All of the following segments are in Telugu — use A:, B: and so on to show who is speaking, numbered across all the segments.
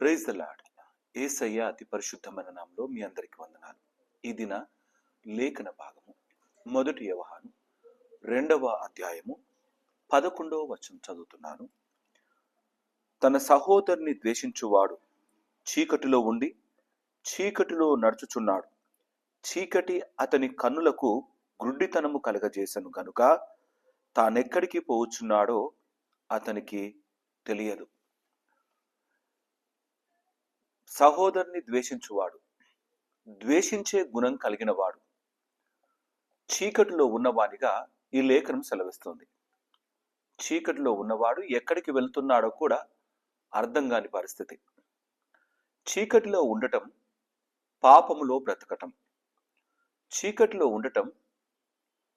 A: Praise the lord. యేసయ్య అతి పరిశుద్ధమైన నామములో మీ అందరికి వందనాలు. ఈ దిన లేఖన భాగము మొదటి యోహాను 2వ అధ్యాయము 11వ వచనం చదువుతున్నాను. తన సహోదరుని ద్వేషించువాడు చీకటిలో ఉండి చీకటిలో నడుచుచున్నాడు. చీకటి అతని కన్నులకు గ్రుడ్డితనము కలగజేసను గనుక తానెక్కడికి పోవచ్చున్నాడో అతనికి తెలియదు. సహోదరుని ద్వేషించువాడు, ద్వేషించే గుణం కలిగిన వాడు చీకటిలో ఉన్నవానిగా ఈ లేఖనం సెలవిస్తుంది. చీకటిలో ఉన్నవాడు ఎక్కడికి వెళ్తున్నాడో కూడా అర్థం కాని పరిస్థితి. చీకటిలో ఉండటం పాపములో బ్రతకటం. చీకటిలో ఉండటం,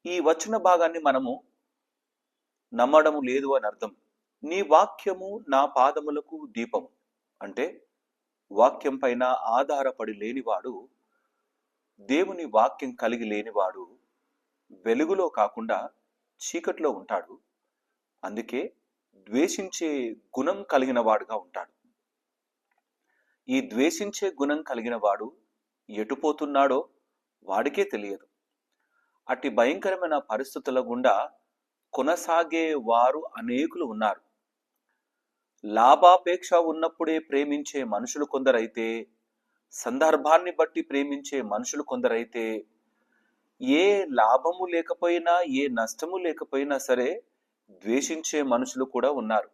A: ఈ వచన భాగాన్ని మనము నమ్మడం లేదు అని అర్థం. నీ వాక్యము నా పాదములకు దీపము అంటే వాక్యం పైన ఆధారపడి లేనివాడు, దేవుని వాక్యం కలిగి లేనివాడు వెలుగులో కాకుండా చీకటిలో ఉంటాడు. అందుకే ద్వేషించే గుణం కలిగిన వాడుగా ఉంటాడు. ఈ ద్వేషించే గుణం కలిగిన వాడు ఎటుపోతున్నాడో వాడికే తెలియదు. అట్టి భయంకరమైన పరిస్థితుల గుండా కొనసాగే వారు అనేకులు ఉన్నారు. లాభాపేక్ష ఉన్నప్పుడే ప్రేమించే మనుషులు కొందరైతే, సందర్భాన్ని బట్టి ప్రేమించే మనుషులు కొందరైతే, ఏ లాభము లేకపోయినా ఏ నష్టము లేకపోయినా సరే ద్వేషించే మనుషులు కూడా ఉన్నారు.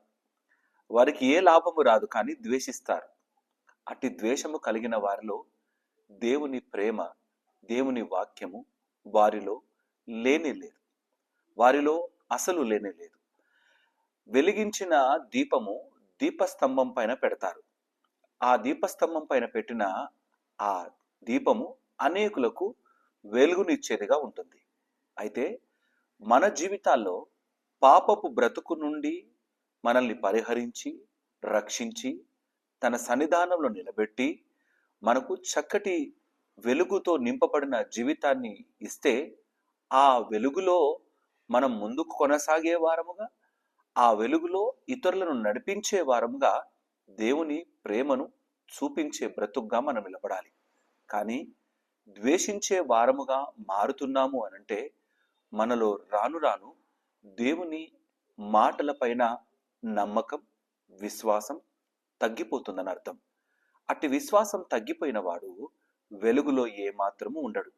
A: వారికి ఏ లాభము రాదు కానీ ద్వేషిస్తారు. అట్టి ద్వేషము కలిగిన వారిలో దేవుని ప్రేమ, దేవుని వాక్యము వారిలో లేనేలేదు. వారిలో అసలు లేనేలేదు. వెలిగించిన దీపము దీపస్తంభం పైన పెడతారు. ఆ దీపస్తంభం పైన పెట్టిన ఆ దీపము అనేకులకు వెలుగునిచ్చేదిగా ఉంటుంది. అయితే మన జీవితాల్లో పాపపు బ్రతుకు నుండి మనల్ని పరిహరించి, రక్షించి, తన సన్నిధానంలో నిలబెట్టి, మనకు చక్కటి వెలుగుతో నింపబడిన జీవితాన్ని ఇస్తే, ఆ వెలుగులో మనం ముందుకు కొనసాగే వారముగా, ఆ వెలుగులో ఇతరులను నడిపించే వారముగా, దేవుని ప్రేమను చూపించే బ్రతుకుగా మనం నిలబడాలి. కానీ ద్వేషించే వారముగా మారుతున్నాము అనంటే మనలో రాను రాను దేవుని మాటలపైన నమ్మకం, విశ్వాసం తగ్గిపోతుందని అర్థం. అట్టి విశ్వాసం తగ్గిపోయిన వాడు వెలుగులో ఏమాత్రము ఉండడు,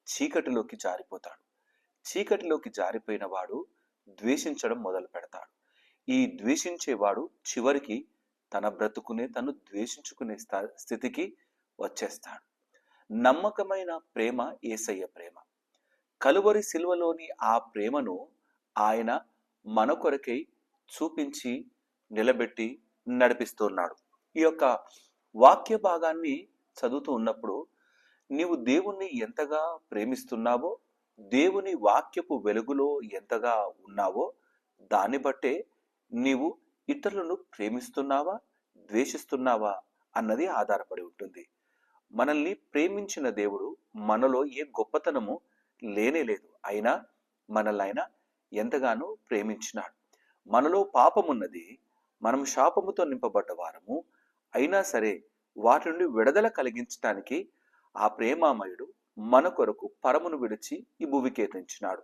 A: చీకటిలోకి జారిపోతాడు. చీకటిలోకి జారిపోయిన వాడు ద్వేషించడం మొదలు పెడతాడు. ఈ ద్వేషించేవాడు చివరికి తన బ్రతుకునే తను ద్వేషించుకునే స్థితికి వచ్చేస్తాడు. నమ్మకమైన ప్రేమ యేసయ్య ప్రేమ. కలువరి సిలువలోని ఆ ప్రేమను ఆయన మన కొరకై చూపించి నిలబెట్టి నడిపిస్తున్నాడు. ఈ యొక్క వాక్య భాగాన్ని చదువుతూ ఉన్నప్పుడు నీవు దేవుణ్ణి ఎంతగా ప్రేమిస్తున్నావో, దేవుని వాక్యపు వెలుగులో ఎంతగా ఉన్నావో దాన్ని బట్టే నీవు ఇతరులను ప్రేమిస్తున్నావా, ద్వేషిస్తున్నావా అన్నది ఆధారపడి ఉంటుంది. మనల్ని ప్రేమించిన దేవుడు మనలో ఏ గొప్పతనము లేనేలేదు. అయినా మనల్ని ఆయన ఎంతగానో ప్రేమించినాడు. మనలో పాపమున్నది, మనం శాపముతో నింపబడ్డ వారము. అయినా సరే వాటి నుండి విడుదల కలిగించడానికి ఆ ప్రేమామయుడు మన కొరకు పరమును విడిచి ఈ భూమికి తెంచినాడు.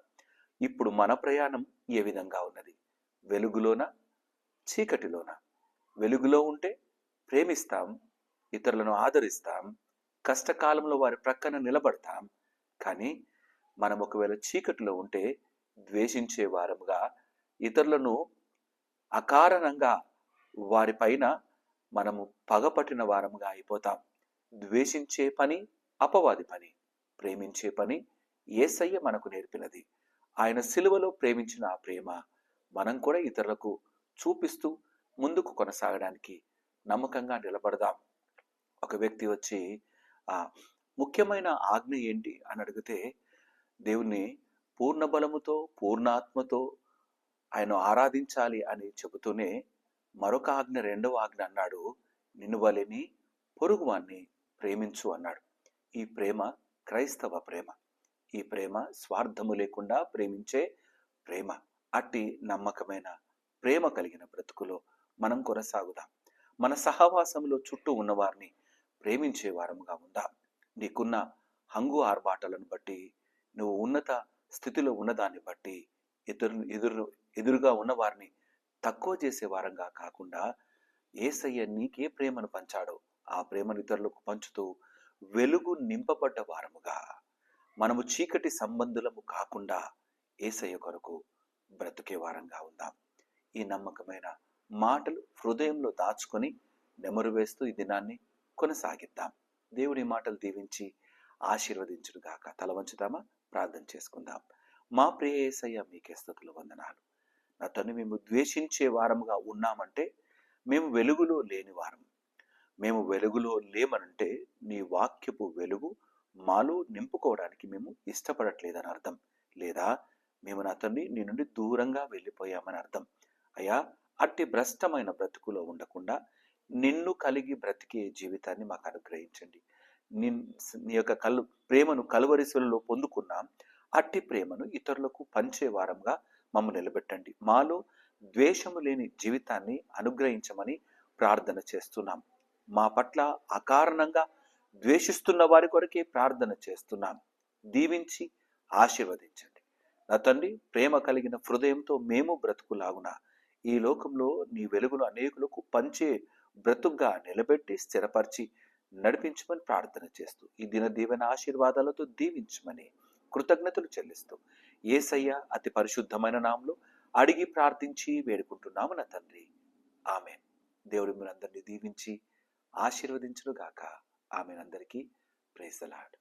A: ఇప్పుడు మన ప్రయాణం ఏ విధంగా ఉన్నది? వెలుగులోన, చీకటిలోన? వెలుగులో ఉంటే ప్రేమిస్తాం, ఇతరులను ఆదరిస్తాం, కష్టకాలంలో వారి ప్రక్కన నిలబడతాం. కానీ మనం ఒకవేళ చీకటిలో ఉంటే ద్వేషించే వారముగా, ఇతరులను అకారణంగా వారిపైన మనము పగపట్టిన వారముగా అయిపోతాం. ద్వేషించే పని అపవాది పని, ప్రేమించే పని యేసయ్య మనకు నేర్పినది. ఆయన సిలువలో ప్రేమించిన ఆ ప్రేమ మనం కూడా ఇతరులకు చూపిస్తూ ముందుకు కొనసాగడానికి నమ్మకంగా నిలబడదాం. ఒక వ్యక్తి వచ్చి ముఖ్యమైన ఆజ్ఞ ఏంటి అని అడిగితే, దేవుణ్ణి పూర్ణ బలముతో, పూర్ణాత్మతో ఆయన ఆరాధించాలి అని చెబుతూనే మరొక ఆజ్ఞ, 2వ ఆజ్ఞ అన్నాడు, నిన్ను వలెని పొరుగువాన్ని ప్రేమించు అన్నాడు. ఈ ప్రేమ క్రైస్తవ ప్రేమ. ఈ ప్రేమ స్వార్థము లేకుండా ప్రేమించే ప్రేమ. అట్టి నమ్మకమైన ప్రేమ కలిగిన బ్రతుకులో మనం కొనసాగుదాం. మన సహవాసంలో చుట్టూ ఉన్నవారిని ప్రేమించే వారముగా ఉందాం. నీకున్న హంగు ఆర్భాటాలను బట్టి, నువ్వు ఉన్నత స్థితిలో ఉన్నదాన్ని బట్టి ఎదురుగా ఉన్నవారిని తక్కువ చేసే వారంగా కాకుండా, యేసయ్య నీకే ప్రేమను పంచాడో ఆ ప్రేమను ఇతరులకు పంచుతూ వెలుగు నింపబడ్డ వారముగా, మనము చీకటి సంబంధులము కాకుండా యేసయ్య కొరకు బ్రతికే వారంగా ఉందాం. ఈ నమ్మకమైన మాటలు హృదయంలో దాచుకొని నెమరు వేస్తూ ఈ దినాన్ని కొనసాగిద్దాం. దేవుడి మాటలు దీవించి ఆశీర్వదించుడుగాక. తల వంచుదామా? ప్రార్థన చేసుకుందాం. మా ప్రియ యేసయ్య, మీకే స్తుతులు, వందనాలు. నా తండ్రి, మేము ద్వేషించే వారముగా ఉన్నామంటే మేము వెలుగులో లేని వారం. మేము వెలుగులో లేమనంటే నీ వాక్యపు వెలుగు మాలో నింపుకోవడానికి మేము ఇష్టపడట్లేదని అర్థం. లేదా మేము నా తండ్రి నీ నుండి దూరంగా వెళ్ళిపోయామని అర్థం. అయ్యా, అట్టి భ్రష్టమైన బ్రతుకులో ఉండకుండా నిన్ను కలిగి బ్రతికే జీవితాన్ని మాకు అనుగ్రహించండి. నీ యొక్క ప్రేమను కలువరిశులలో పొందుకున్నాం. అట్టి ప్రేమను ఇతరులకు పంచే వారంగా మమ్మల్ని నిలబెట్టండి. మాలో ద్వేషము లేని జీవితాన్ని అనుగ్రహించమని ప్రార్థన చేస్తున్నాం. మా పట్ల అకారణంగా ద్వేషిస్తున్న వారి కొరకే ప్రార్థన చేస్తున్నాం. దీవించి ఆశీర్వదించండి. నా తండ్రి, ప్రేమ కలిగిన హృదయంతో మేము బ్రతుకులాగున ఈ లోకంలో నీ వెలుగును అనేకులకు పంచే బ్రతుకుగా నిలబెట్టి స్థిరపరిచి నడిపించమని ప్రార్థన చేస్తూ ఈ దిన దీవెన ఆశీర్వాదాలతో దీవించమని కృతజ్ఞతలు చెల్లిస్తూ యేసయ్య అతి పరిశుద్ధమైన నామములో అడిగి ప్రార్థించి వేడుకుంటున్నాము నా తండ్రి. ఆమెన్. దేవుడు మీరందరినీ దీవించి ఆశీర్వదించును గాక. ఆమెన్. అందరికీ ప్రైజ్ ది లార్డ్.